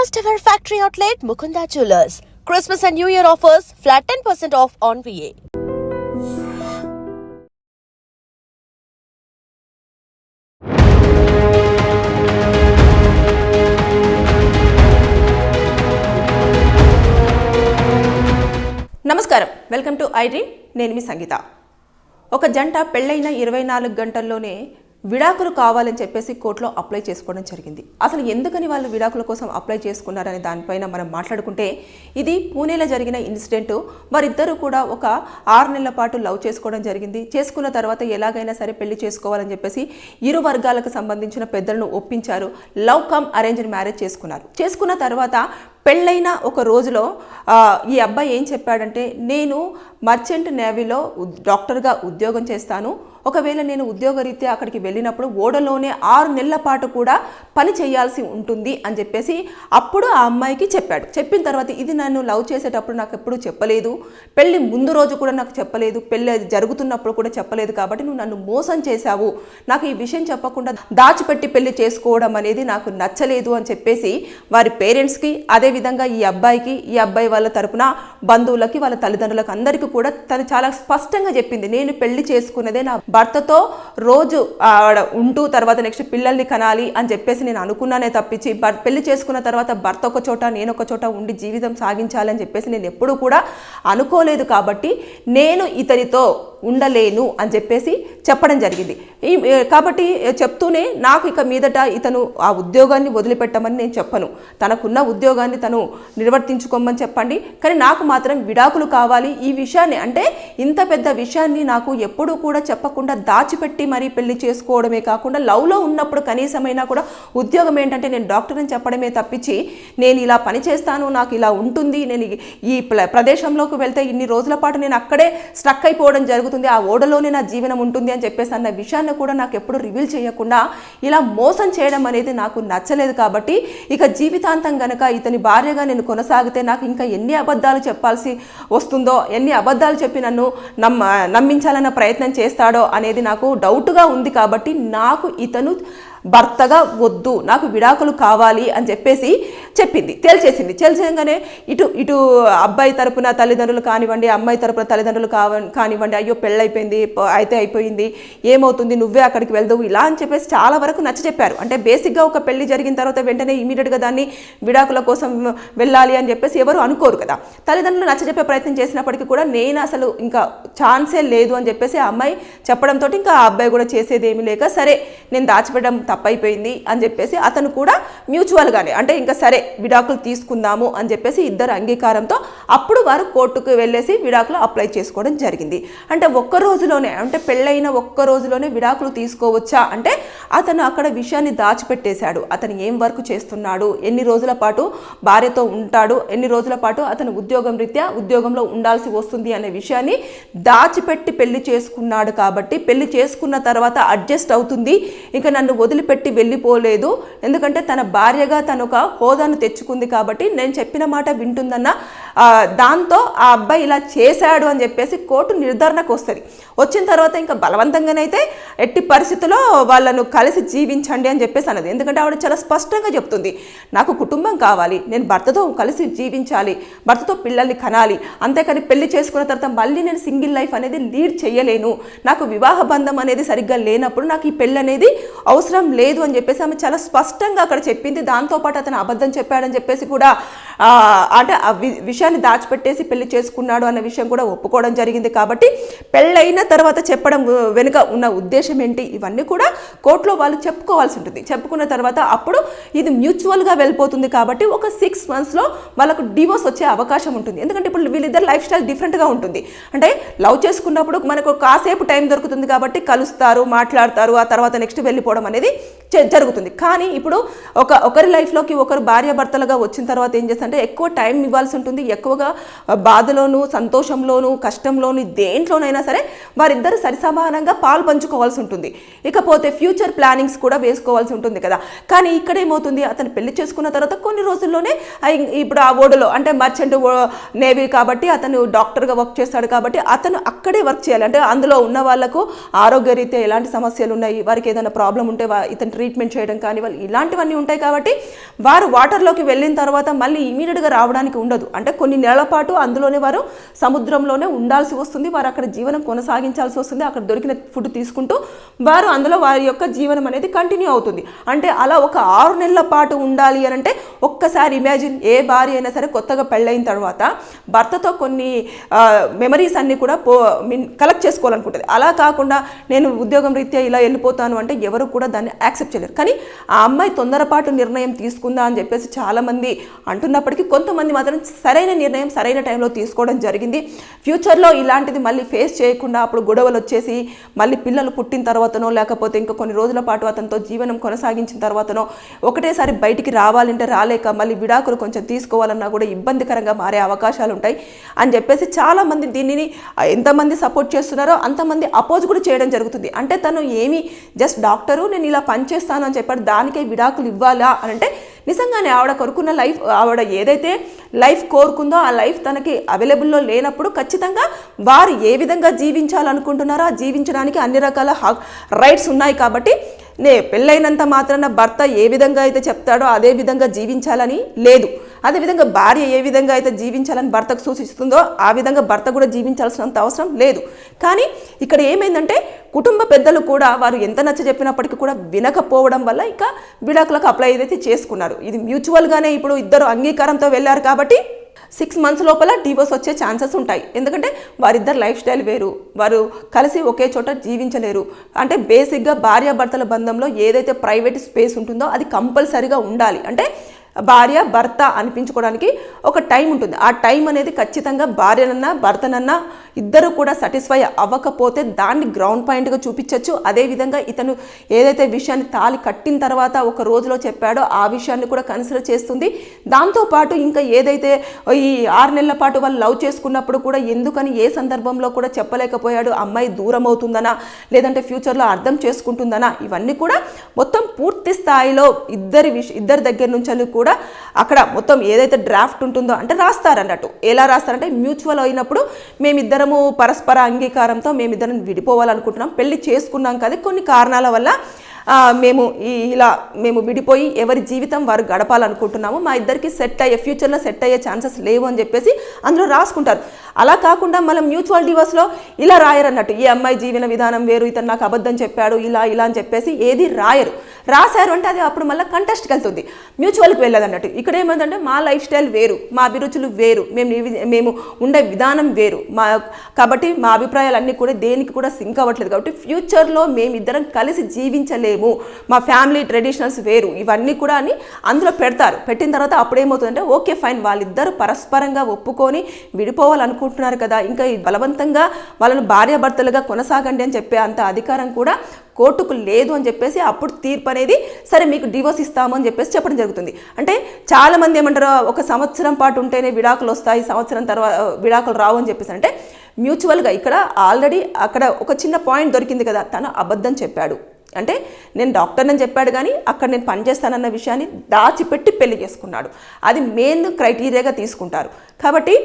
First ever factory outlet Mukunda Jewelers. Christmas and New Year offers flat 10% off on VA. నమస్కారం, welcome to I dream. నేను మీ సంగీత. ఒక జంట పెళ్ళైన 24 గంటల్లోనే విడాకులు కావాలని చెప్పేసి కోర్టులో అప్లై చేసుకోవడం జరిగింది. అసలు ఎందుకని వాళ్ళు విడాకుల కోసం అప్లై చేసుకున్నారనే దానిపైన మనం మాట్లాడుకుంటే, ఇది పూణేలో జరిగిన ఇన్సిడెంట్. వారిద్దరూ కూడా ఒక 6 నెలల పాటు లవ్ చేసుకోవడం జరిగింది. చేసుకున్న తర్వాత ఎలాగైనా సరే పెళ్లి చేసుకోవాలని చెప్పేసి ఇరు వర్గాలకు సంబంధించిన పెద్దలను ఒప్పించారు. లవ్ కమ్ అరేంజ్డ్ మ్యారేజ్ చేసుకున్నారు. చేసుకున్న తర్వాత పెళ్ళైన ఒక రోజులో ఈ అబ్బాయి ఏం చెప్పాడంటే, నేను మర్చెంట్ నేవీలో డాక్టర్గా ఉద్యోగం చేస్తాను. ఒకవేళ నేను ఉద్యోగరీత్యా అక్కడికి వెళ్ళినప్పుడు ఓడలోనే 6 నెలల పాటు కూడా పని చేయాల్సి ఉంటుంది అని చెప్పేసి అప్పుడు ఆ అమ్మాయికి చెప్పాడు. చెప్పిన తర్వాత, ఇది నన్ను లవ్ చేసేటప్పుడు నాకు ఎప్పుడు చెప్పలేదు, పెళ్ళి ముందు రోజు కూడా నాకు చెప్పలేదు, పెళ్ళి జరుగుతున్నప్పుడు కూడా చెప్పలేదు, కాబట్టి నువ్వు నన్ను మోసం చేశావు, నాకు ఈ విషయం చెప్పకుండా దాచిపెట్టి పెళ్లి చేసుకోవడం అనేది నాకు నచ్చలేదు అని చెప్పేసి వారి పేరెంట్స్కి, అదేవిధంగా ఈ అబ్బాయికి, ఈ అబ్బాయి వాళ్ళ తరపున బంధువులకి, వాళ్ళ తల్లిదండ్రులకు అందరికీ కూడా తను చాలా స్పష్టంగా చెప్పింది, నేను పెళ్లి చేసుకున్నదే నా భర్తతో రోజు ఉంటూ తర్వాత నెక్స్ట్ పిల్లల్ని కనాలి అని చెప్పేసి నేను అనుకున్నానే తప్పించి, పెళ్లి చేసుకున్న తర్వాత భర్త ఒక చోట నేను ఒక చోట ఉండి జీవితం సాగించాలని చెప్పేసి నేను ఎప్పుడూ కూడా అనుకోలేదు, కాబట్టి నేను ఇతనితో ఉండలేను అని చెప్పేసి చెప్పడం జరిగింది. కాబట్టి చెప్తూనే, నాకు ఇక మీదట ఇతను ఆ ఉద్యోగాన్ని వదిలిపెట్టమని నేను చెప్పను, తనకున్న ఉద్యోగాన్ని తను నిర్వర్తించుకోమని చెప్పండి, కానీ నాకు మాత్రం విడాకులు కావాలి. ఈ విషయాన్ని, అంటే ఇంత పెద్ద విషయాన్ని నాకు ఎప్పుడూ కూడా చెప్పకుండా దాచిపెట్టి మరీ పెళ్లి చేసుకోవడమే కాకుండా, లవ్లో ఉన్నప్పుడు కనీసమైనా కూడా ఉద్యోగం ఏంటంటే నేను డాక్టర్ అని చెప్పడమే తప్పించి, నేను ఇలా పని చేస్తాను, నాకు ఇలా ఉంటుంది, నేను ఈ ప్రదేశంలోకి వెళ్తే ఇన్ని రోజుల పాటు నేను అక్కడే స్ట్రక్ అయిపోవడం జరుగుతుంది, ఆ ఓడలోనే నా జీవనం ఉంటుంది అని చెప్పేసి అన్న విషయాన్ని కూడా నాకు ఎప్పుడు రివీల్ చేయకుండా ఇలా మోసం చేయడం అనేది నాకు నచ్చలేదు. కాబట్టి ఇక జీవితాంతం గనక ఇతని భార్యగా నేను కొనసాగితే నాకు ఇంకా ఎన్ని అబద్ధాలు చెప్పాల్సి వస్తుందో, ఎన్ని అబద్ధాలు చెప్పి నన్ను నమ్మించాలన్న ప్రయత్నం చేస్తాడో అనేది నాకు డౌట్గా ఉంది. కాబట్టి నాకు ఇతను భర్తగా వద్దు, నాకు విడాకులు కావాలి అని చెప్పేసి చెప్పింది, తేల్చేసింది. తేల్చేయగానే ఇటు అబ్బాయి తరపున తల్లిదండ్రులు కానివ్వండి, అమ్మాయి తరపున తల్లిదండ్రులు కానివ్వండి, అయ్యో పెళ్ళైపోయింది, అయితే అయిపోయింది, ఏమవుతుంది, నువ్వే అక్కడికి వెళ్దావు, ఇలా అని చెప్పేసి చాలా వరకు నచ్చ చెప్పారు. అంటే బేసిక్గా ఒక పెళ్లి జరిగిన తర్వాత వెంటనే ఇమీడియట్గా దాన్ని విడాకుల కోసం వెళ్ళాలి అని చెప్పేసి ఎవరు అనుకోరు కదా. తల్లిదండ్రులు నచ్చ చెప్పే ప్రయత్నం చేసినప్పటికీ కూడా నేను అసలు ఇంకా ఛాన్సే లేదు అని చెప్పేసి ఆ అమ్మాయి చెప్పడంతో ఇంకా ఆ అబ్బాయి కూడా చేసేది ఏమీ లేక, సరే నేను దాచిపెట్టడం తప్పైపోయింది అని చెప్పేసి అతను కూడా మ్యూచువల్గానే, అంటే ఇంకా సరే విడాకులు తీసుకుందాము అని చెప్పేసి ఇద్దరు అంగీకారంతో అప్పుడు వారు కోర్టుకు వెళ్ళేసి విడాకులు అప్లై చేసుకోవడం జరిగింది. అంటే ఒక్క రోజులోనే, అంటే పెళ్ళైన ఒక్క రోజులోనే విడాకులు తీసుకోవచ్చా అంటే, అతను అక్కడ విషయాన్ని దాచిపెట్టేశాడు. అతను ఏం వర్క్ చేస్తున్నాడు, ఎన్ని రోజుల పాటు భార్యతో ఉంటాడు, ఎన్ని రోజుల పాటు అతను ఉద్యోగం రీత్యా ఉద్యోగంలో ఉండాల్సి వస్తుంది అనే విషయాన్ని దాచిపెట్టి పెళ్లి చేసుకున్నాడు. కాబట్టి పెళ్లి చేసుకున్న తర్వాత అడ్జస్ట్ అవుతుంది, ఇంకా నన్ను వదిలిపెట్టి వెళ్ళిపోలేదు, ఎందుకంటే తన భార్యగా తను ఒక హోదాను తెచ్చుకుంది, కాబట్టి నేను చెప్పిన మాట వింటుందన్న దాంతో ఆ అబ్బాయి ఇలా చేశాడు అని చెప్పేసి కోర్టు నిర్ధారణకు వస్తుంది. వచ్చిన తర్వాత ఇంకా బలవంతంగానైతే ఎట్టి పరిస్థితుల్లో వాళ్ళను కలిసి జీవించండి అని చెప్పేసి అన్నది. ఎందుకంటే ఆవిడ చాలా స్పష్టంగా చెప్తుంది, నాకు కుటుంబం కావాలి, నేను భర్తతో కలిసి జీవించాలి, భర్తతో పిల్లల్ని కనాలి, అంతేకాని పెళ్లి చేసుకున్న తర్వాత మళ్ళీ నేను సింగిల్ లైఫ్ అనేది లీడ్ చేయలేను, నాకు వివాహ బంధం అనేది సరిగ్గా లేనప్పుడు నాకు ఈ పెళ్ళి అనేది అవసరం లేదు అని చెప్పేసి ఆమె చాలా స్పష్టంగా అక్కడ చెప్పింది. దాంతోపాటు అతను అబద్ధం చెప్పాడని చెప్పేసి కూడా, అంటే ఆ విషయాన్ని దాచిపెట్టేసి పెళ్లి చేసుకున్నాడు అన్న విషయం కూడా ఒప్పుకోవడం జరిగింది. కాబట్టి పెళ్ళైన తర్వాత చెప్పడం వెనుక ఉన్న ఉద్దేశం ఏంటి, ఇవన్నీ కూడా కోర్టులో వాళ్ళు చెప్పుకోవాల్సి ఉంటుంది. చెప్పుకున్న తర్వాత అప్పుడు ఇది మ్యూచువల్గా వెళ్ళిపోతుంది. కాబట్టి ఒక 6 monthsలో వాళ్ళకు డివోర్స్ వచ్చే అవకాశం ఉంటుంది. ఎందుకంటే ఇప్పుడు వీళ్ళిద్దరు లైఫ్ స్టైల్ డిఫరెంట్గా ఉంటుంది. అంటే లవ్ చేసుకున్నప్పుడు మనకు కాసేపు టైం దొరుకుతుంది కాబట్టి కలుస్తారు, మాట్లాడతారు, ఆ తర్వాత నెక్స్ట్ వెళ్ళిపోవడం అనేది జరుగుతుంది. కానీ ఇప్పుడు ఒకరి లైఫ్లోకి ఒకరు భార్యాభర్తలుగా వచ్చిన తర్వాత ఏం చేస్తారంటే ఎక్కువ టైం ఇవ్వాల్సి ఉంటుంది, ఎక్కువగా బాధలోను, సంతోషంలోను, కష్టంలోను, దేంట్లోనైనా సరే వారిద్దరు సరిసమానంగా పాలు పంచుకోవాల్సి ఉంటుంది. ఇకపోతే ఫ్యూచర్ ప్లానింగ్స్ కూడా వేసుకోవాల్సి ఉంటుంది కదా. కానీ ఇక్కడ ఏమవుతుంది, అతను పెళ్లి చేసుకున్న తర్వాత కొన్ని రోజుల్లోనే ఇప్పుడు ఆ ఓడలో, అంటే మర్చెంట్ నేవీ కాబట్టి అతను డాక్టర్గా వర్క్ చేస్తాడు, కాబట్టి అతను అక్కడే వర్క్ చేయాలి. అంటే అందులో ఉన్న వాళ్ళకు ఆరోగ్యరీత్యా ఎలాంటి సమస్యలు ఉన్నాయి, వారికి ఏదైనా ప్రాబ్లం ఉంటే ఇతను ట్రీట్మెంట్ చేయడం కానీ వాళ్ళు ఇలాంటివన్నీ ఉంటాయి కాబట్టి వారు వాటర్లోకి వెళ్ళిన తర్వాత మళ్ళీ ఇమీడియట్గా రావడానికి ఉండదు. అంటే కొన్ని నెలల పాటు అందులోనే వారు సముద్రంలోనే ఉండాల్సి వస్తుంది, వారు అక్కడ జీవనం కొనసాగించాల్సి వస్తుంది, అక్కడ దొరికిన ఫుడ్ తీసుకుంటూ వారు అందులో వారి యొక్క జీవనం అనేది కంటిన్యూ అవుతుంది. అంటే అలా ఒక 6 నెలల పాటు ఉండాలి అని అంటే ఒక్కసారి ఇమాజిన్, ఏ భార్య అయినా సరే కొత్తగా పెళ్ళైన తర్వాత భర్తతో కొన్ని మెమరీస్ అన్నీ కూడా కలెక్ట్ చేసుకోవాలనుకుంటుంది. అలా కాకుండా నేను ఉద్యోగం రీత్యా ఇలా వెళ్ళిపోతాను అంటే ఎవరు కూడా దాన్ని యాక్సెప్ట్ చేయలేరు. కానీ ఆ అమ్మాయి తొందరపాటు నిర్ణయం తీసుకుందా అని చెప్పేసి చాలామంది అంటున్నప్పటికీ కొంతమంది మాత్రం సరైన నిర్ణయం సరైన టైంలో తీసుకోవడం జరిగింది. ఫ్యూచర్లో ఇలాంటిది మళ్ళీ ఫేస్ చేయకుండా అప్పుడు గొడవలు వచ్చేసి మళ్ళీ పిల్లలు పుట్టిన తర్వాతనో లేకపోతే ఇంకా కొన్ని రోజుల పాటు అతనితో జీవనం కొనసాగించిన తర్వాతనో ఒకటేసారి బయటికి రావాలంటే రాలేక మళ్ళీ విడాకులు కొంచెం తీసుకోవాలన్నా కూడా ఇబ్బందికరంగా మారే అవకాశాలు ఉంటాయి అని చెప్పేసి చాలామంది దీనిని ఎంతమంది సపోర్ట్ చేస్తున్నారో అంతమంది అపోజ్ కూడా చేయడం జరుగుతుంది. అంటే తను ఏమి జస్ట్ డాక్టరు, నేను ఇలా పనిచేస్తాను అని చెప్పాడు, దానికే విడాకులు ఇవ్వాలా అని అంటే నిజంగానే ఆవిడ కొరుకున్న లైఫ్, ఆవిడ ఏదైతే లైఫ్ కోరుకుందో ఆ లైఫ్ తనకి అవైలబుల్లో లేనప్పుడు ఖచ్చితంగా వారు ఏ విధంగా జీవించాలనుకుంటున్నారో ఆ జీవించడానికి అన్ని రకాల రైట్స్ ఉన్నాయి. కాబట్టి పెళ్ళైనంత మాత్రాన భర్త ఏ విధంగా అయితే చెప్తాడో అదే విధంగా జీవించాలని లేదు, అదేవిధంగా భార్య ఏ విధంగా అయితే జీవించాలని భర్తకు సూచిస్తుందో ఆ విధంగా భర్త కూడా జీవించాల్సినంత అవసరం లేదు. కానీ ఇక్కడ ఏమైందంటే కుటుంబ పెద్దలు కూడా వారు ఎంత నచ్చ చెప్పినప్పటికీ కూడా వినకపోవడం వల్ల ఇక విడాకులకు అప్లై అయితే చేసుకున్నారు. ఇది మ్యూచువల్గానే ఇప్పుడు ఇద్దరు అంగీకారంతో వెళ్ళారు కాబట్టి 6 months లోపల డివోర్స్ వచ్చే ఛాన్సెస్ ఉంటాయి. ఎందుకంటే వారిద్దరు లైఫ్ స్టైల్ వేరు, వారు కలిసి ఒకే చోట జీవించలేరు. అంటే బేసిక్గా భార్యాభర్తల బంధంలో ఏదైతే ప్రైవేట్ స్పేస్ ఉంటుందో అది కంపల్సరీగా ఉండాలి. అంటే భార్య భర్త అనిపించుకోవడానికి ఒక టైం ఉంటుంది. ఆ టైం అనేది ఖచ్చితంగా భార్యనన్నా భర్తనన్నా ఇద్దరు కూడా సాటిస్ఫై అవ్వకపోతే దాన్ని గ్రౌండ్ పాయింట్గా చూపించవచ్చు. అదేవిధంగా ఇతను ఏదైతే విషయాన్ని తాళి కట్టిన తర్వాత ఒక రోజులో చెప్పాడో ఆ విషయాన్ని కూడా కన్సిడర్ చేస్తుంది. దాంతోపాటు ఇంకా ఏదైతే ఈ 6 నెలల పాటు వాళ్ళు లవ్ చేసుకున్నప్పుడు కూడా ఎందుకని ఏ సందర్భంలో కూడా చెప్పలేకపోయాడు, అమ్మాయి దూరం అవుతుందనా లేదంటే ఫ్యూచర్లో అర్థం చేసుకుంటుందనా, ఇవన్నీ కూడా మొత్తం పూర్తి స్థాయిలో ఇద్దరి దగ్గర నుంచి కూడా అక్కడ మొత్తం ఏదైతే డ్రాఫ్ట్ ఉంటుందో అంటే రాస్తారన్నట్టు. ఎలా రాస్తారంటే మ్యూచువల్ అయినప్పుడు మేమిద్దరము పరస్పర అంగీకారంతో మేమిద్దరం విడిపోవాలనుకుంటున్నాం, పెళ్లి చేసుకున్నాం కదా, కొన్ని కారణాల వల్ల మేము విడిపోయి ఎవరి జీవితం వారు గడపాలనుకుంటున్నాము, మా ఇద్దరికి ఫ్యూచర్లో సెట్ అయ్యే ఛాన్సెస్ లేవు అని చెప్పేసి అందులో రాసుకుంటారు. అలా కాకుండా మనం మ్యూచువల్ డివోర్స్లో ఇలా రాయరన్నట్టు, ఈ అమ్మాయి జీవన విధానం వేరు, ఇతను నాకు అబద్ధం చెప్పాడు, ఇలా అని చెప్పేసి ఏది రాశారు అంటే అది అప్పుడు మళ్ళీ కంటెస్ట్కి వెళ్తుంది, మ్యూచువల్కి వెళ్ళదు అన్నట్టు. ఇక్కడ ఏమైందంటే మా లైఫ్ స్టైల్ వేరు, మా అభిరుచులు వేరు, మేము ఉండే విధానం వేరు, కాబట్టి మా అభిప్రాయాలు అన్నీ కూడా దేనికి కూడా సింక్ అవ్వట్లేదు. కాబట్టి ఫ్యూచర్లో మేమిద్దరం కలిసి జీవించలేము, మా ఫ్యామిలీ ట్రెడిషనల్స్ వేరు, ఇవన్నీ కూడా అని అందులో పెడతారు. పెట్టిన తర్వాత అప్పుడేమవుతుందంటే ఓకే ఫైన్, వాళ్ళిద్దరు పరస్పరంగా ఒప్పుకొని విడిపోవాలనుకుంటున్నారు కదా, ఇంకా బలవంతంగా వాళ్ళను భార్యాభర్తలుగా కొనసాగండి అని చెప్పే అంత అధికారం కూడా కోర్టుకు లేదు అని చెప్పేసి అప్పుడు తీర్పు అనేది సరే మీకు డివోర్స్ ఇస్తాము అని చెప్పేసి చెప్పడం జరుగుతుంది. అంటే చాలామంది ఏమంటారు, 1 సంవత్సరం పాటు ఉంటేనే విడాకులు వస్తాయి, సంవత్సరం తర్వాత విడాకులు రావు అని చెప్పేసి. అంటే మ్యూచువల్గా ఇక్కడ ఆల్రెడీ అక్కడ ఒక చిన్న పాయింట్ దొరికింది కదా, తను అబద్ధం చెప్పాడు అంటే నేను డాక్టర్ అని చెప్పాడు కానీ అక్కడ నేను పనిచేస్తానన్న విషయాన్ని దాచిపెట్టి పెళ్లి చేసుకున్నాడు, అది మెయిన్ క్రైటీరియాగా తీసుకుంటారు. కాబట్టి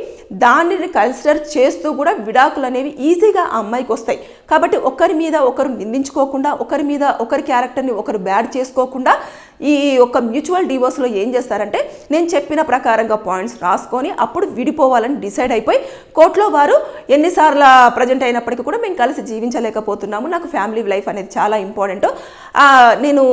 దానిని కన్సిడర్ చేస్తూ కూడా విడాకులు అనేవి ఈజీగా ఆ అమ్మాయికి వస్తాయి. కాబట్టి ఒకరి మీద ఒకరు నిందించుకోకుండా, ఒకరి మీద ఒకరి క్యారెక్టర్ని ఒకరు బ్యాడ్ చేసుకోకుండా ఈ ఒక మ్యూచువల్ డివోర్స్లో ఏం చేస్తారంటే నేను చెప్పిన ప్రకారంగా పాయింట్స్ రాసుకొని అప్పుడు విడిపోవాలని డిసైడ్ అయిపోయి కోర్టులో వారు ఎన్నిసార్లు ప్రజెంట్ అయినప్పటికీ కూడా మేము కలిసి జీవించలేకపోతున్నాము, నాకు ఫ్యామిలీ లైఫ్ అనేది చాలా ఇంపార్టెంట్, నేను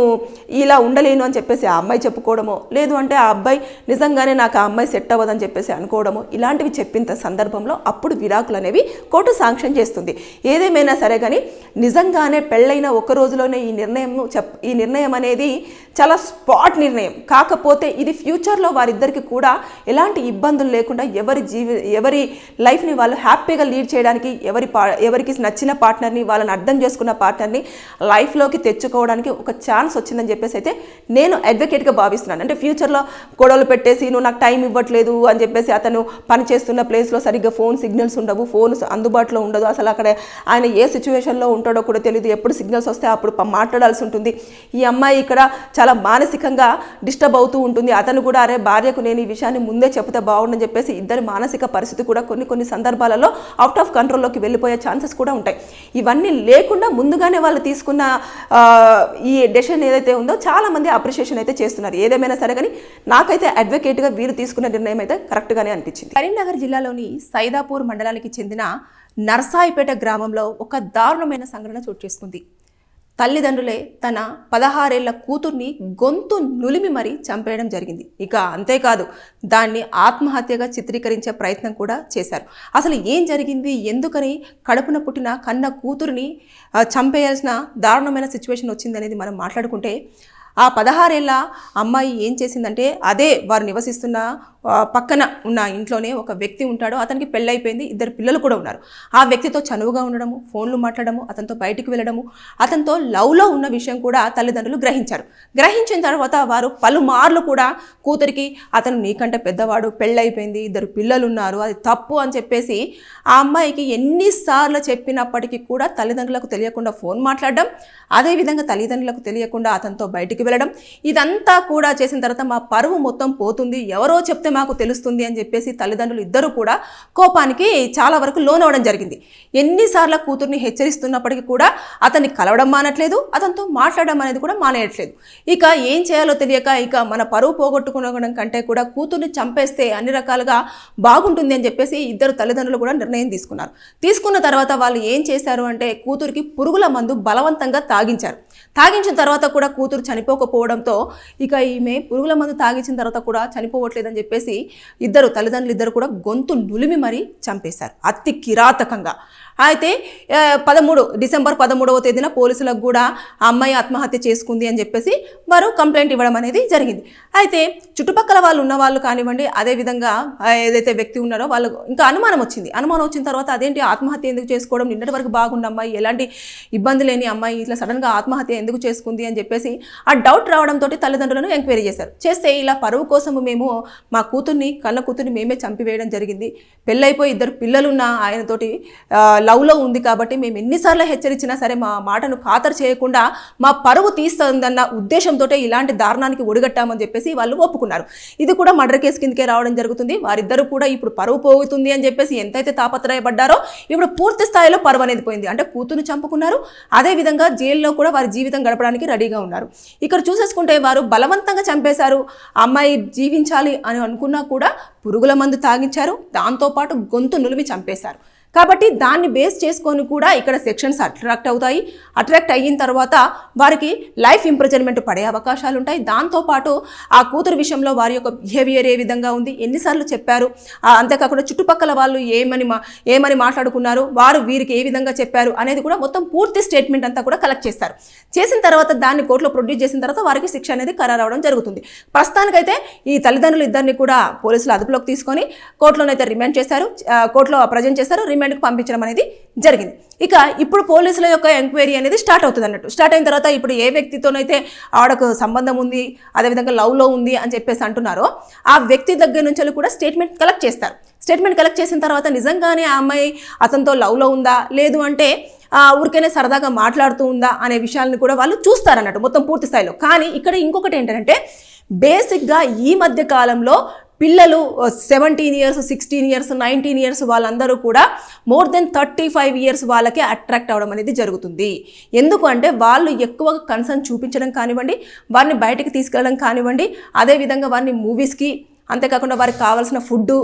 ఇలా ఉండలేను అని చెప్పేసి ఆ అమ్మాయి చెప్పుకోవడమో, లేదు అంటే ఆ అబ్బాయి నిజంగానే నాకు ఆ అమ్మాయి సెట్ అవ్వదని చెప్పేసి అనుకోవడమో, ఇలాంటివి చెప్పిన సందర్భంలో అప్పుడు విడాకులు అనేవి కోర్టు శాంక్షన్ చేస్తుంది. ఏదేమైనా సరే కానీ నిజంగానే పెళ్ళైన ఒక రోజులోనే ఈ నిర్ణయం అనేది చాలా స్పాట్ నిర్ణయం. కాకపోతే ఇది ఫ్యూచర్లో వారిద్దరికి కూడా ఎలాంటి ఇబ్బందులు లేకుండా ఎవరి లైఫ్ని వాళ్ళు హ్యాపీగా లీడ్ చేయడానికి, ఎవరికి నచ్చిన పార్ట్నర్ని, వాళ్ళని అర్థం చేసుకున్న పార్ట్నర్ని లైఫ్లోకి తెచ్చుకోవడానికి ఒక ఛాన్స్ వచ్చిందని చెప్పేసి అయితే నేను అడ్వకేట్గా భావిస్తున్నాను. అంటే ఫ్యూచర్లో గొడవలు పెట్టేసి నువ్వు నాకు టైం ఇవ్వట్లేదు అని చెప్పేసి అతను పనిచేస్తున్న ప్లేస్లో సరిగ్గా ఫోన్ సిగ్నల్స్ ఉండవు, ఫోన్ అందుబాటులో ఉండదు, అసలు అక్కడ ఆయన ఏ సిచ్యువేషన్లో ఉంటాడో కూడా తెలియదు, ఎప్పుడు సిగ్నల్స్ వస్తే అప్పుడు మాట్లాడాల్సి ఉంటుంది. ఈ అమ్మాయి ఇక్కడ చాలా మానసికంగా డిస్టర్బ్ అవుతూ ఉంటుంది. అతను కూడా అరే భార్యకు నేను ఈ విషయాన్ని ముందే చెప్తే బాగుండని చెప్పేసి ఇద్దరి మానసిక పరిస్థితి కూడా కొన్ని సందర్భాలలో అవుట్ ఆఫ్ కంట్రోల్లోకి వెళ్ళిపోయే ఛాన్సెస్ కూడా ఉంటాయి. ఇవన్నీ లేకుండా ముందుగానే వాళ్ళు తీసుకున్న ఈ డెసిషన్ ఏదైతే ఉందో చాలామంది అప్రిషియేషన్ అయితే చేస్తున్నారు. ఏదేమైనా సరే కానీ నాకైతే అడ్వకేట్గా వీరు తీసుకున్న నిర్ణయం అయితే కరెక్ట్గానే అనిపించింది. కరీంనగర్ జిల్లాలోని సైదాపూర్ మండలానికి చెందిన నర్సాయిపేట గ్రామంలో ఒక దారుణమైన సంఘటన చోటు చేసుకుంది. తల్లిదండ్రులే తన 16 ఏళ్ల కూతుర్ని గొంతు నులిమి మరీ చంపేయడం జరిగింది. ఇక అంతేకాదు దాన్ని ఆత్మహత్యగా చిత్రీకరించే ప్రయత్నం కూడా చేశారు. అసలు ఏం జరిగింది, ఎందుకని కడుపున పుట్టిన కన్న కూతురిని చంపేయాల్సిన దారుణమైన సిచ్యువేషన్ వచ్చింది అనేది మనం మాట్లాడుకుంటే, ఆ 16 ఏళ్ల అమ్మాయి ఏం చేసిందంటే, అదే వారు నివసిస్తున్న పక్కన ఉన్న ఇంట్లోనే ఒక వ్యక్తి ఉంటాడు. అతనికి పెళ్ళైపోయింది, 2 పిల్లలు కూడా ఉన్నారు. ఆ వ్యక్తితో చనువుగా ఉండడము, ఫోన్లు మాట్లాడము, అతనితో బయటికి వెళ్ళడము, అతనితో లవ్లో ఉన్న విషయం కూడా తల్లిదండ్రులు గ్రహించారు. గ్రహించిన తర్వాత వారు పలుమార్లు కూడా కూతురికి అతను నీకంటే పెద్దవాడు, పెళ్ళైపోయింది, 2 పిల్లలు ఉన్నారు, అది తప్పు అని చెప్పేసి ఆ అమ్మాయికి ఎన్నిసార్లు చెప్పినప్పటికీ కూడా తల్లిదండ్రులకు తెలియకుండా ఫోన్ మాట్లాడడం, అదేవిధంగా తల్లిదండ్రులకు తెలియకుండా అతనితో బయటికి వెళ్ళడం, ఇదంతా కూడా చేసిన తర్వాత మా పరువు మొత్తం పోతుంది, ఎవరో చెప్తే మాకు తెలుస్తుంది అని చెప్పేసి తల్లిదండ్రులు ఇద్దరు కూడా కోపానికి చాలా వరకు లోనవడం జరిగింది. ఎన్నిసార్లు కూతుర్ని హెచ్చరిస్తున్నప్పటికీ కూడా అతన్ని కలవడం మానట్లేదు, అతనితో మాట్లాడడం అనేది కూడా మానేయట్లేదు. ఇక ఏం చేయాలో తెలియక ఇక మన పరువు పోగొట్టుకోవడం కంటే కూడా కూతుర్ని చంపేస్తే అన్ని రకాలుగా బాగుంటుంది అని చెప్పేసి 2 తల్లిదండ్రులు కూడా నిర్ణయం తీసుకున్నారు. తీసుకున్న తర్వాత వాళ్ళు ఏం చేశారు అంటే, కూతురికి పురుగుల మందు బలవంతంగా తాగించారు. తాగించిన తర్వాత కూడా కూతురు చనిపోకపోవడంతో ఇక ఈమె పురుగుల మందు తాగించిన తర్వాత కూడా చనిపోవట్లేదని చెప్పేసి తల్లిదండ్రులు కూడా గొంతు నులిమి మరీ చంపేశారు అతి కిరాతకంగా. అయితే డిసెంబర్ 13వ తేదీన పోలీసులకు కూడా ఆ అమ్మాయి ఆత్మహత్య చేసుకుంది అని చెప్పేసి వారు కంప్లైంట్ ఇవ్వడం అనేది జరిగింది. అయితే చుట్టుపక్కల వాళ్ళు ఉన్న వాళ్ళు కానివ్వండి, అదేవిధంగా ఏదైతే వ్యక్తి ఉన్నారో వాళ్ళకు ఇంకా అనుమానం వచ్చిన తర్వాత అదేంటి ఆత్మహత్య ఎందుకు చేసుకోవడం, నిన్నటి వరకు బాగున్న అమ్మాయి, ఎలాంటి ఇబ్బంది లేని అమ్మాయి ఇట్లా సడన్గా ఆత్మహత్య ఎందుకు చేసుకుంది అని చెప్పేసి ఆ డౌట్ రావడంతో తల్లిదండ్రులను ఎంక్వైరీ చేస్తే ఇలా పరువు కోసము మేము మా కన్న కూతుర్ని మేమే చంపివేయడం జరిగింది, పెళ్ళైపోయి 2 పిల్లలున్న ఆయనతోటి లవ్లో ఉంది కాబట్టి మేము ఎన్నిసార్లు హెచ్చరించినా సరే మా మాటను ఖాతరు చేయకుండా మా పరువు తీస్తుందన్న ఉద్దేశంతో ఇలాంటి దారుణానికి ఒడిగట్టామని చెప్పేసి వాళ్ళు ఒప్పుకున్నారు. ఇది కూడా మర్డర్ కేసు కిందకే రావడం జరుగుతుంది. వారిద్దరూ కూడా ఇప్పుడు పరువు పోగుతుంది అని చెప్పేసి ఎంతైతే తాపత్రయపడ్డారో ఇప్పుడు పూర్తి స్థాయిలో పరువు అనేది పోయింది. అంటే కూతురుని చంపుకున్నారు, అదేవిధంగా జైల్లో కూడా వారి జీవితం గడపడానికి రెడీగా ఉన్నారు. ఇక్కడ చూసేసుకుంటే వారు బలవంతంగా చంపేశారు. అమ్మాయి జీవించాలి అని అనుకున్నా కూడా పురుగుల మందు తాగించారు, దాంతోపాటు గొంతు నులిమి చంపేశారు. కాబట్టి దాన్ని బేస్ చేసుకొని కూడా ఇక్కడ సెక్షన్స్ అట్రాక్ట్ అయిన తర్వాత వారికి లైఫ్ ఇంప్రిజన్మెంట్ పడే అవకాశాలు ఉంటాయి. దాంతోపాటు ఆ కూతురు విషయంలో వారి యొక్క బిహేవియర్ ఏ విధంగా ఉంది, ఎన్నిసార్లు చెప్పారు, అంతేకాకుండా చుట్టుపక్కల వాళ్ళు ఏమని మాట్లాడుకున్నారు, వారు వీరికి ఏ విధంగా చెప్పారు అనేది కూడా మొత్తం పూర్తి స్టేట్మెంట్ అంతా కూడా కలెక్ట్ చేస్తారు. చేసిన తర్వాత దాన్ని కోర్టులో ప్రొడ్యూస్ చేసిన తర్వాత వారికి శిక్ష అనేది ఖరారవడం జరుగుతుంది. ప్రస్తుతానికైతే ఈ తల్లిదండ్రులు ఇద్దరిని కూడా పోలీసులు అదుపులోకి తీసుకొని కోర్టులోనైతే రిమాండ్ చేశారు, కోర్టులో ప్రజెంట్ చేశారు, రిమాండ్కి పంపించడం అనేది జరిగింది. ఇక ఇప్పుడు పోలీసుల యొక్క ఎంక్వైరీ అనేది స్టార్ట్ అవుతుంది అన్నట్టు. స్టార్ట్ అయిన తర్వాత ఇప్పుడు ఏ వ్యక్తితోనైతే ఆవిడకు సంబంధం ఉంది, అదేవిధంగా లవ్లో ఉంది అని చెప్పేసి అంటున్నారో ఆ వ్యక్తి దగ్గర నుంచి కూడా స్టేట్మెంట్ కలెక్ట్ చేస్తారు. స్టేట్మెంట్ కలెక్ట్ చేసిన తర్వాత నిజంగానే ఆ అమ్మాయి అతనితో లవ్లో ఉందా, లేదు అంటే ఊరికైనా సరదాగా మాట్లాడుతూ ఉందా అనే విషయాలను కూడా వాళ్ళు చూస్తారన్నట్టు మొత్తం పూర్తి స్థాయిలో. కానీ ఇక్కడ ఇంకొకటి ఏంటంటే, బేసిక్గా ఈ మధ్య కాలంలో పిల్లలు 17 ఇయర్స్, 16 ఇయర్స్, 19 ఇయర్స్ వాళ్ళందరూ కూడా మోర్ దెన్ 35 ఇయర్స్ వాళ్ళకి అట్రాక్ట్ అవ్వడం అనేది జరుగుతుంది. ఎందుకు అంటే వాళ్ళు ఎక్కువగా కన్సర్న్ చూపించడం కానివ్వండి, వారిని బయటికి తీసుకెళ్ళడం కానివ్వండి, అదేవిధంగా వారిని మూవీస్కి, అంతేకాకుండా వారికి కావాల్సిన ఫుడ్డు,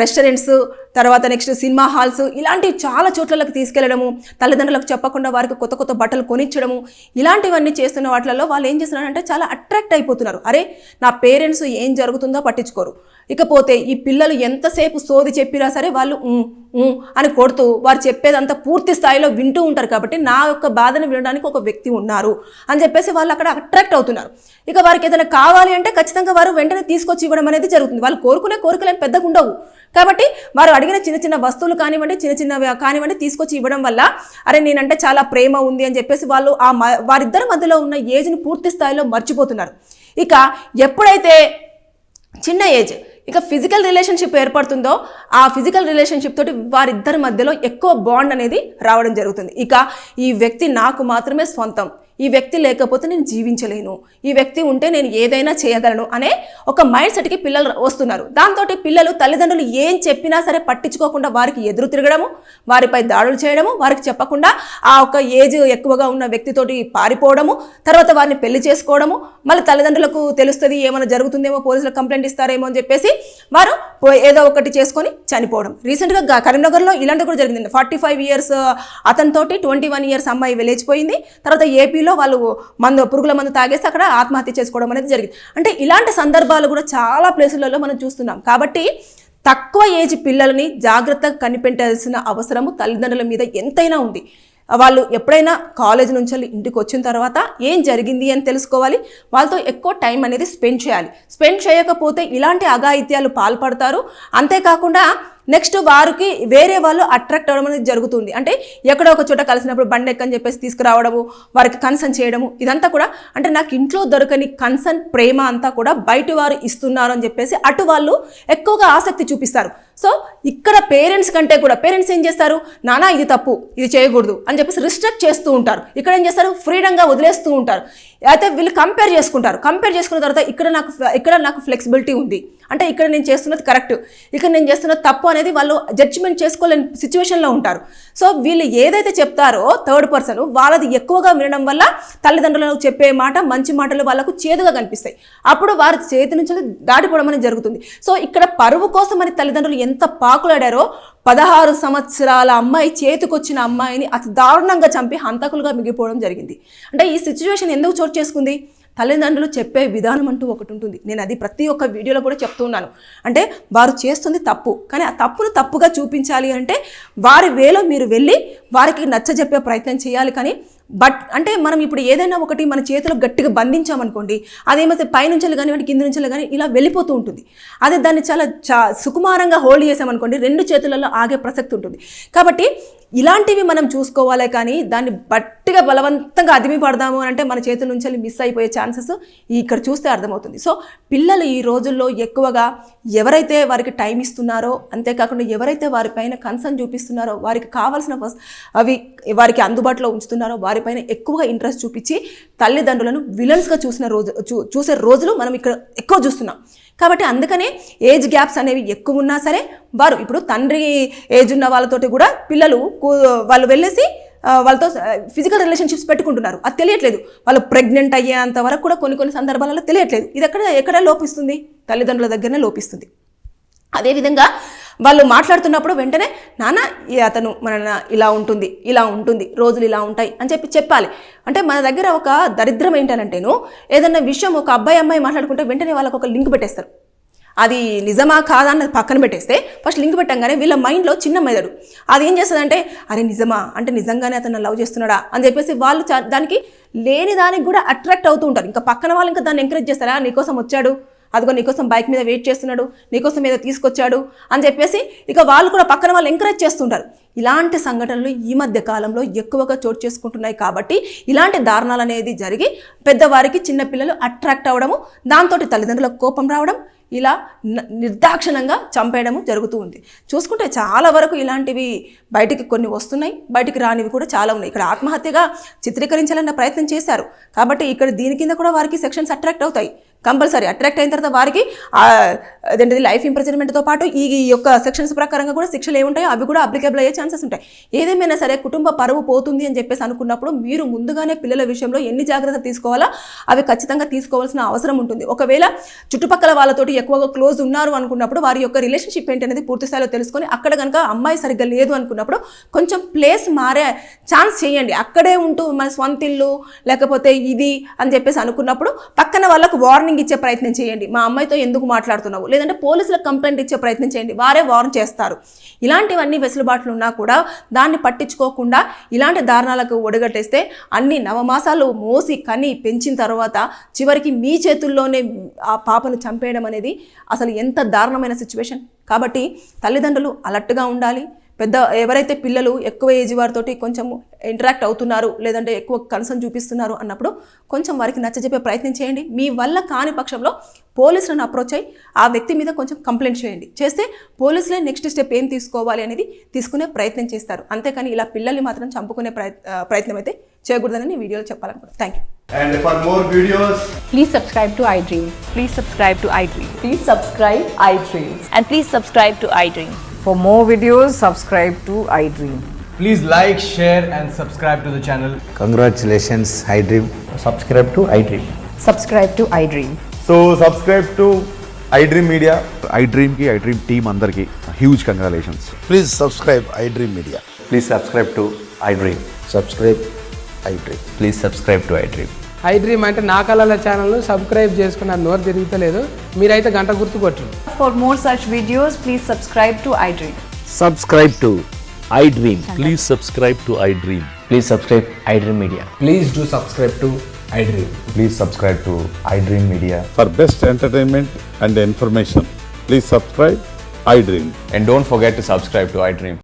రెస్టారెంట్స్, తర్వాత నెక్స్ట్ సినిమా హాల్స్, ఇలాంటివి చాలా చోట్లకి తీసుకెళ్లడము, తల్లిదండ్రులకు చెప్పకుండా వారికి కొత్త కొత్త బట్టలు కొనిచ్చడము, ఇలాంటివన్నీ చేస్తున్న వాటిల్లో వాళ్ళు ఏం చేస్తున్నారంటే చాలా అట్రాక్ట్ అయిపోతున్నారు. అరే నా పేరెంట్స్ ఏం జరుగుతుందో పట్టించుకోరు, ఇకపోతే ఈ పిల్లలు ఎంతసేపు సోది చెప్పినా సరే వాళ్ళు అని కొడుతూ వారు చెప్పేదంతా పూర్తి స్థాయిలో వింటూ ఉంటారు. కాబట్టి నా యొక్క బాధను వినడానికి ఒక వ్యక్తి ఉన్నారు అని చెప్పేసి వాళ్ళు అక్కడ అట్రాక్ట్ అవుతున్నారు. ఇక వారికి ఏదైనా కావాలి అంటే ఖచ్చితంగా వారు వెంటనే తీసుకొచ్చి ఇవ్వడం అనేది జరుగుతుంది. వాళ్ళు కోరుకునే కోరికలు పెద్దగా ఉండవు కాబట్టి వారు అడిగిన చిన్న చిన్న వస్తువులు కానివ్వండి, చిన్నవి కానివ్వండి తీసుకొచ్చి ఇవ్వడం వల్ల అరే నేనంటే చాలా ప్రేమ ఉంది అని చెప్పేసి వాళ్ళు వారిద్దరి మధ్యలో ఉన్న ఏజ్ని పూర్తి స్థాయిలో మర్చిపోతున్నారు. ఇక ఎప్పుడైతే చిన్న ఏజ్ ఇక ఫిజికల్ రిలేషన్షిప్ ఏర్పడుతుందో ఆ ఫిజికల్ రిలేషన్షిప్ తోటి వారిద్దరి మధ్యలో ఎక్కువ బాండ్ అనేది రావడం జరుగుతుంది. ఇక ఈ వ్యక్తి నాకు మాత్రమే సొంతం, ఈ వ్యక్తి లేకపోతే నేను జీవించలేను, ఈ వ్యక్తి ఉంటే నేను ఏదైనా చేయగలను అనే ఒక మైండ్ సెట్కి పిల్లలు వస్తున్నారు. దాంతో పిల్లలు తల్లిదండ్రులు ఏం చెప్పినా సరే పట్టించుకోకుండా వారికి ఎదురు తిరగడము, వారిపై దాడులు చేయడము, వారికి చెప్పకుండా ఆ ఒక ఏజ్ ఎక్కువగా ఉన్న వ్యక్తితోటి పారిపోవడము, తర్వాత వారిని పెళ్లి చేసుకోవడము, మళ్ళీ తల్లిదండ్రులకు తెలుస్తుంది ఏమైనా జరుగుతుందేమో, పోలీసులకు కంప్లైంట్ ఇస్తారేమో అని చెప్పేసి వారు ఏదో ఒకటి చేసుకొని చనిపోవడం. రీసెంట్గా కరీంనగర్లో ఇలాంటి కూడా జరిగింది. 45 years అతనితోటి 21 years అమ్మాయి లేచిపోయింది. తర్వాత ఏపీలో వాళ్ళు పురుగుల మందు తాగేసి అక్కడ ఆత్మహత్య చేసుకోవడం అనేది జరిగింది. అంటే ఇలాంటి సందర్భాలు కూడా చాలా ప్లేసులలో మనం చూస్తున్నాం. కాబట్టి తక్కువ ఏజ్ పిల్లల్ని జాగ్రత్తగా కనిపెట్టాల్సిన అవసరము తల్లిదండ్రుల మీద ఎంతైనా ఉంది. వాళ్ళు ఎప్పుడైనా కాలేజ్ నుంచి ఇంటికి వచ్చిన తర్వాత ఏం జరిగింది అని తెలుసుకోవాలి. వాళ్ళతో ఎక్కువ టైం అనేది స్పెండ్ చేయాలి. స్పెండ్ చేయకపోతే ఇలాంటి అఘాయిత్యాలు పాల్పడతారు. అంతేకాకుండా నెక్స్ట్ వారికి వేరే వాళ్ళు అట్రాక్ట్ అవ్వడం అనేది జరుగుతుంది. అంటే ఎక్కడో ఒక చోట కలిసినప్పుడు బండి ఎక్కని చెప్పేసి తీసుకురావడము, వారికి కన్సర్న్ చేయడము, ఇదంతా కూడా అంటే నాకు ఇంట్లో దొరకని కన్సర్న్ ప్రేమ అంతా కూడా బయట వారు ఇస్తున్నారు అని చెప్పేసి అటు వాళ్ళు ఎక్కువగా ఆసక్తి చూపిస్తారు. సో ఇక్కడ పేరెంట్స్ కంటే కూడా పేరెంట్స్ ఏం చేస్తారు, నానా ఇది తప్పు, ఇది చేయకూడదు అని చెప్పేసి రిస్ట్రిక్ట్ చేస్తూ ఉంటారు. ఇక్కడ ఏం చేస్తారు, ఫ్రీడంగా వదిలేస్తూ ఉంటారు. అయితే వీళ్ళు కంపేర్ చేసుకుంటారు. కంపేర్ చేసుకున్న తర్వాత ఇక్కడ నాకు ఫ్లెక్సిబిలిటీ ఉంది, అంటే ఇక్కడ నేను చేస్తున్నది కరెక్ట్, ఇక్కడ నేను చేస్తున్నది తప్పు అనేది వాళ్ళు జడ్జిమెంట్ చేసుకోలేని సిచ్యువేషన్లో ఉంటారు. సో వీళ్ళు ఏదైతే చెప్తారో థర్డ్ పర్సన్ వాళ్ళది ఎక్కువగా వినడం వల్ల తల్లిదండ్రులకు చెప్పే మాట మంచి మాటలు వాళ్ళకు చేదుగా కనిపిస్తాయి. అప్పుడు వారి చేతి నుంచి దాటిపోవడం అనేది జరుగుతుంది. సో ఇక్కడ పరువు కోసం అని తల్లిదండ్రులు ఎంత పాకులాడారో 16 సంవత్సరాల అమ్మాయి చేతికొచ్చిన అమ్మాయిని అతి దారుణంగా చంపి హంతకులుగా మిగిలిపోవడం జరిగింది. అంటే ఈ సిచ్యువేషన్ ఎందుకు చోటు చేసుకుంది? తల్లిదండ్రులు చెప్పే విధానం అంటూ ఒకటి ఉంటుంది. నేను అది ప్రతి ఒక్క వీడియోలో కూడా చెప్తున్నాను. అంటే వారు చేస్తుంది తప్పు, కానీ ఆ తప్పును తప్పుగా చూపించాలి అంటే వారి వేలో మీరు వెళ్ళి వారికి నచ్చజెప్పే ప్రయత్నం చేయాలి. కానీ అంటే మనం ఇప్పుడు ఏదైనా ఒకటి మన చేతిలో గట్టిగా బంధించామనుకోండి, అదేమైతే పైనుంచి కానివ్వండి కింద నుంచి కానీ ఇలా వెళ్ళిపోతూ ఉంటుంది. అదే దాన్ని చాలా సుకుమారంగా హోల్డ్ చేసామనుకోండి 2 చేతులలో ఆగే ప్రసక్తి ఉంటుంది. కాబట్టి ఇలాంటివి మనం చూసుకోవాలి. కానీ దాన్ని గట్టిగా బలవంతంగా అదిమి పడదాము అని అంటే మన చేతుల నుంచి మిస్ అయిపోయే ఛాన్సెస్ ఇక్కడ చూస్తే అర్థమవుతుంది. సో పిల్లలు ఈ రోజుల్లో ఎక్కువగా ఎవరైతే వారికి టైం ఇస్తున్నారో, అంతేకాకుండా ఎవరైతే వారిపైన కన్సర్న్ చూపిస్తున్నారో, వారికి కావాల్సిన అవి వారికి అందుబాటులో ఉంచుతున్నారో వారిపైన ఎక్కువగా ఇంట్రెస్ట్ చూపించి తల్లిదండ్రులను విలన్స్గా చూసే రోజులు మనం ఇక్కడ ఎక్కువ చూస్తున్నాం. కాబట్టి అందుకనే ఏజ్ గ్యాప్స్ అనేవి ఎక్కువ ఉన్నా సరే వారు ఇప్పుడు తండ్రి ఏజ్ ఉన్న వాళ్ళతోటి కూడా పిల్లలు వాళ్ళు వెళ్ళేసి వాళ్ళతో ఫిజికల్ రిలేషన్షిప్స్ పెట్టుకుంటున్నారు. అది తెలియట్లేదు. వాళ్ళు ప్రెగ్నెంట్ అయ్యేంత వరకు కూడా కొన్ని సందర్భాలలో తెలియట్లేదు. ఇది ఎక్కడ లోపిస్తుంది? తల్లిదండ్రుల దగ్గరనే లోపిస్తుంది. అదేవిధంగా వాళ్ళు మాట్లాడుతున్నప్పుడు వెంటనే నాన్న అతను మన ఇలా ఉంటుంది రోజులు ఇలా ఉంటాయి అని చెప్పాలి. అంటే మన దగ్గర ఒక దరిద్రం ఏంటనంటేను ఏదన్నా విషయం ఒక అబ్బాయి అమ్మాయి మాట్లాడుకుంటే వెంటనే వాళ్ళకు ఒక లింక్ పెట్టేస్తారు. అది నిజమా కాదా అన్నది పక్కన పెట్టేస్తే ఫస్ట్ లింక్ పెట్టంగానే వీళ్ళ మైండ్లో చిన్న మెదడు అది ఏం చేస్తుందంటే అరే నిజమా, అంటే నిజంగానే అతను లవ్ చేస్తున్నాడా అని చెప్పేసి వాళ్ళు దానికి లేని దానికి కూడా అట్రాక్ట్ అవుతూ ఉంటారు. ఇంకా పక్కన వాళ్ళు ఇంకా దాన్ని ఎంకరేజ్ చేస్తారా, నీకోసం వచ్చాడు, అదిగో నీకోసం బైక్ మీద వెయిట్ చేస్తున్నాడు, నీకోసం ఏదో తీసుకొచ్చాడు అని చెప్పేసి ఇక వాళ్ళు కూడా పక్కన వాళ్ళు ఎంకరేజ్ చేస్తుంటారు. ఇలాంటి సంఘటనలు ఈ మధ్య కాలంలో ఎక్కువగా చోటు చేసుకుంటున్నాయి. కాబట్టి ఇలాంటి దారుణాలు అనేది జరిగి పెద్దవారికి చిన్నపిల్లలు అట్రాక్ట్ అవ్వడము, దాంతో తల్లిదండ్రులకు కోపం రావడం, ఇలా నిర్దాక్షిణంగా చంపేయడము జరుగుతూ ఉంది. చూసుకుంటే చాలా వరకు ఇలాంటివి బయటికి కొన్ని వస్తున్నాయి, బయటికి రానివి కూడా చాలా ఉన్నాయి. ఇక్కడ ఆత్మహత్యగా చిత్రీకరించాలన్న ప్రయత్నం చేశారు. కాబట్టి ఇక్కడ దీని కింద కూడా వారికి సెక్షన్స్ అట్రాక్ట్ అవుతాయి. కంపల్సరీ అట్రాక్ట్ అయిన తర్వాత వారికి అదేంటిది లైఫ్ ఇంప్రిజన్మెంట్తో పాటు ఈ యొక్క సెక్షన్స్ ప్రకారంగా కూడా శిక్షలు ఏముంటాయో అవి కూడా అప్లికేబుల్ అయ్యే ఛాన్సెస్ ఉంటాయి. ఏదేమైనా సరే కుటుంబ పరువు పోతుంది అని చెప్పేసి అనుకున్నప్పుడు మీరు ముందుగానే పిల్లల విషయంలో ఎన్ని జాగ్రత్తలు తీసుకోవాలో అవి ఖచ్చితంగా తీసుకోవాల్సిన అవసరం ఉంటుంది. ఒకవేళ చుట్టుపక్కల వాళ్ళతోటి ఎక్కువగా క్లోజ్ ఉన్నారు అనుకున్నప్పుడు వారి యొక్క రిలేషన్షిప్ ఏంటి అనేది పూర్తి స్థాయిలో తెలుసుకొని అక్కడ కనుక అమ్మాయి సరిగ్గా లేదు అనుకున్నప్పుడు కొంచెం ప్లేస్ మారే ఛాన్స్ చేయండి. అక్కడే ఉంటూ మన స్వంత ఇల్లు లేకపోతే ఇది అని చెప్పేసి అనుకున్నప్పుడు పక్కన వాళ్ళకు వార్నింగ్ ఇచ్చే ప్రయత్నం చేయండి. మా అమ్మాయితో ఎందుకు మాట్లాడుతున్నావు, లేదంటే పోలీసులకు కంప్లైంట్ ఇచ్చే ప్రయత్నం చేయండి. వారే వార్న్ చేస్తారు. ఇలాంటివన్నీ వెసులుబాట్లు ఉన్నా కూడా దాన్ని పట్టించుకోకుండా ఇలాంటి దారుణాలకు ఒడగట్టేస్తే అన్ని నవమాసాలు మోసి కని పెంచిన తర్వాత చివరికి మీ చేతుల్లోనే ఆ పాపను చంపేయడం అనేది అసలు ఎంత దారుణమైన సిచ్యువేషన్. కాబట్టి తల్లిదండ్రులు అలర్ట్గా ఉండాలి. పెద్ద ఎవరైతే పిల్లలు ఎక్కువ ఏజ్ వారితోటి కొంచెం ఇంటరాక్ట్ అవుతున్నారు లేదంటే ఎక్కువ కన్సర్న్ చూపిస్తున్నారు అన్నప్పుడు కొంచెం వారికి నచ్చజెప్పే ప్రయత్నం చేయండి. మీ వల్ల కాని పక్షంలో పోలీసులను అప్రోచ్ అయ్యి ఆ వ్యక్తి మీద కొంచెం కంప్లైంట్ చేయండి. చేస్తే పోలీసులే నెక్స్ట్ స్టెప్ ఏం తీసుకోవాలి అనేది తీసుకునే ప్రయత్నం చేస్తారు. అంతేకాని ఇలా పిల్లల్ని మాత్రం చంపుకునే ప్రయత్నం అయితే చేయకూడదని నేను వీడియోలో చెప్పాలనుకుంటున్నాను. Thank you. And for more videos, Please subscribe to iDream. Please subscribe to iDream. Please subscribe iDream. And please subscribe to iDream. For more videos, subscribe to iDream. Please like, share and subscribe to the channel. Congratulations, iDream. Subscribe to iDream. Subscribe to iDream. so subscribe to iDream Media. iDream team andarki huge congratulations. Please subscribe iDream Media. Please subscribe to iDream. Subscribe iDream. Please subscribe to iDream. iDream అంటే నా కళల ఛానల్ను subscribe చేసుకున్న నోరు తిరుగుతలేదు, మీరైతే గంట గుర్తు కొట్టండి. For more such videos, please subscribe to iDream. Subscribe to iDream. Please subscribe to iDream. Please subscribe iDream Media. Please do subscribe to iDream. Please subscribe to iDream Media. For best entertainment and information, please subscribe iDream. And don't forget to subscribe to iDream.